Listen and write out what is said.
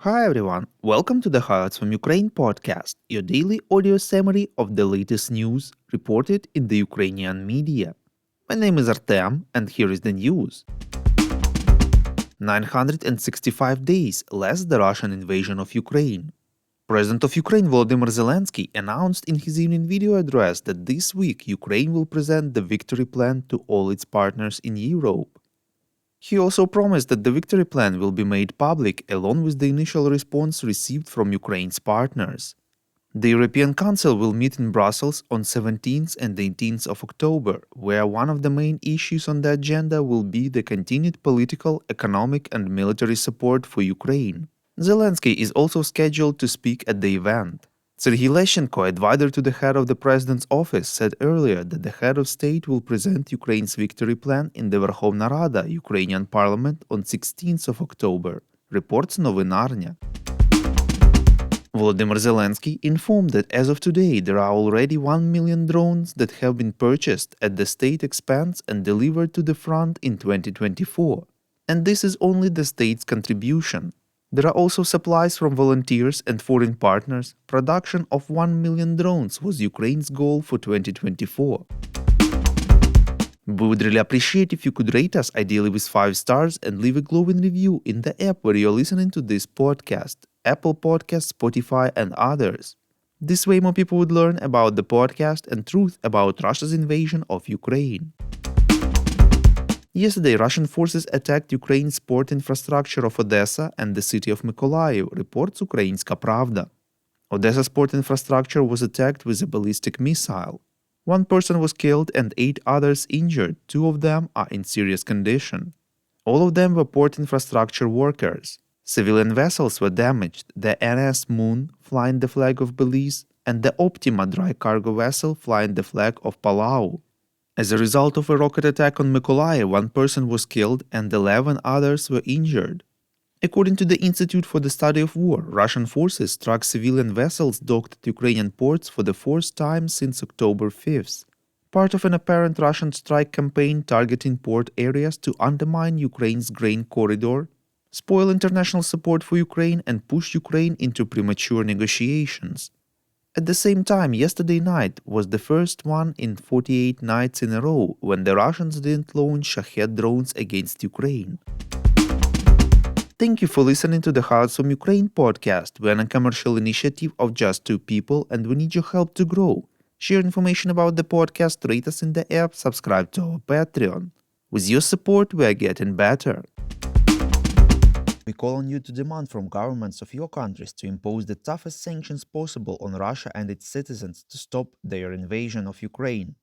Hi everyone, welcome to the Highlights from Ukraine podcast, your daily audio summary of the latest news reported in the Ukrainian media. My name is Artem, and here is the news. 965 days less the Russian invasion of Ukraine. President of Ukraine Volodymyr Zelensky announced in his evening video address that this week Ukraine will present the victory plan to all its partners in Europe. He also promised that the victory plan will be made public along with the initial response received from Ukraine's partners. The European Council will meet in Brussels on 17th and 18th of October, where one of the main issues on the agenda will be the continued political, economic and military support for Ukraine. Zelensky is also scheduled to speak at the event. Serhiy Leshchenko, advisor to the head of the president's office, said earlier that the head of state will present Ukraine's victory plan in the Verkhovna Rada, Ukrainian parliament, on 16th of October, reports Novinarnya. Volodymyr Zelensky informed that as of today there are already 1 million drones that have been purchased at the state expense and delivered to the front in 2024. And this is only the state's contribution. There are also supplies from volunteers and foreign partners. Production of 1 million drones was Ukraine's goal for 2024. We would really appreciate if you could rate us, ideally with 5 stars, and leave a glowing review in the app where you're listening to this podcast, Apple Podcasts, Spotify, and others. This way more people would learn about the podcast and truth about Russia's invasion of Ukraine. Yesterday, Russian forces attacked Ukraine's port infrastructure of Odessa and the city of Mykolaiv, reports Ukrainska Pravda. Odessa's port infrastructure was attacked with a ballistic missile. 1 person was killed and 8 others injured. 2 of them are in serious condition. All of them were port infrastructure workers. Civilian vessels were damaged: the NS Moon, flying the flag of Belize, and the Optima dry cargo vessel, flying the flag of Palau. As a result of a rocket attack on Mykolaiv, 1 person was killed and 11 others were injured. According to the Institute for the Study of War, Russian forces struck civilian vessels docked at Ukrainian ports for the 4th time since October 5th, part of an apparent Russian strike campaign targeting port areas to undermine Ukraine's grain corridor, spoil international support for Ukraine, and push Ukraine into premature negotiations. At the same time, yesterday night was the first one in 48 nights in a row when the Russians didn't launch Shahed drones against Ukraine. Thank you for listening to the Highlights from Ukraine podcast. We're a commercial initiative of just 2 people and we need your help to grow. Share information about the podcast, rate us in the app, subscribe to our Patreon. With your support, we are getting better. We call on you to demand from governments of your countries to impose the toughest sanctions possible on Russia and its citizens to stop their invasion of Ukraine.